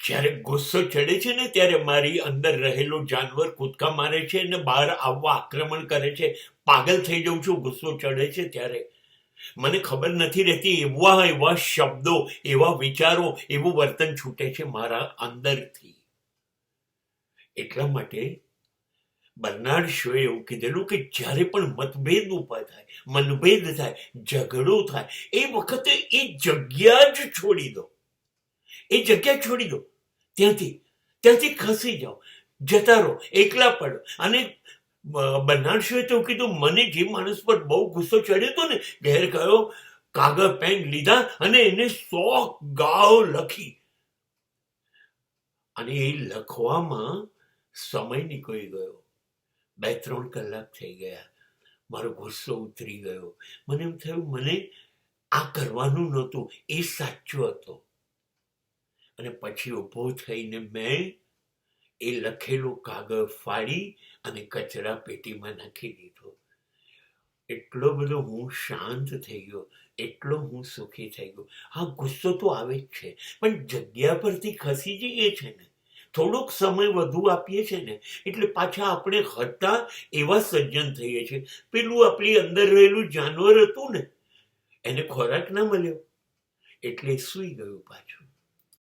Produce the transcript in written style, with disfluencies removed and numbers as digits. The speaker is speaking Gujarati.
જ્યારે ગુસ્સો ચડે છે ને ત્યારે મારી અંદર રહેલું જાનવર કૂદકા મારે છે અને બહાર આવવા આક્રમણ કરે છે. પાગલ થઈ જાઉં છું ગુસ્સો ચડે છે ત્યારે. મને ખબર નથી રહેતી એવા એવા શબ્દો, એવા વિચારો, એવું વર્તન છૂટે છે મારા અંદરથી. એટલા માટે બર્નાર્ડ શોએ એવું કીધેલું કે જ્યારે પણ મતભેદ ઉભા થાય, મનભેદ થાય, ઝઘડો થાય, એ વખતે એ જગ્યા જ છોડી દો. એ જગ્યા છોડી દો. ત્યાંથી ખસી જાઓ, જતા રહો, એકલા પડો. અને બર્નાર્ડ શોએ તો કીધું, મને જે માણસ પર બહુ ગુસ્સો ચડ્યો હતો ને, ઘેર ગયો, કાગળ પેન લીધા અને એને 100 ગાળો લખી. અને એ લખવામાં સમય નીકળી ગયો, 2-3 કલાક થઈ ગયા. મારો ગુસ્સો ઉતરી ગયો. મને એમ થયું મને આ કરવાનું નહોતું, એ સાચો હતો. અને પછી ઊભો થઈને મેં એ લખેલો કાગળ ફાડી અને કચરા પેટીમાં નાખી દીધો. એટલો બધો હું શાંત થઈ ગયો, એટલો હું સુખી થઈ ગયો. હા, ગુસ્સો તો આવે જ છે, પણ જગ્યા પરથી ખસી જઈએ છે ને, થોડોક સમય વધુ આપીએ છે ને, એટલે પાછા આપણે હતા એવા સજ્જન થઈએ છીએ. પેલું આપણી અંદર રહેલું જાનવર હતું ને, એને ખોરાક ના મળ્યો એટલે સૂઈ ગયું પાછું.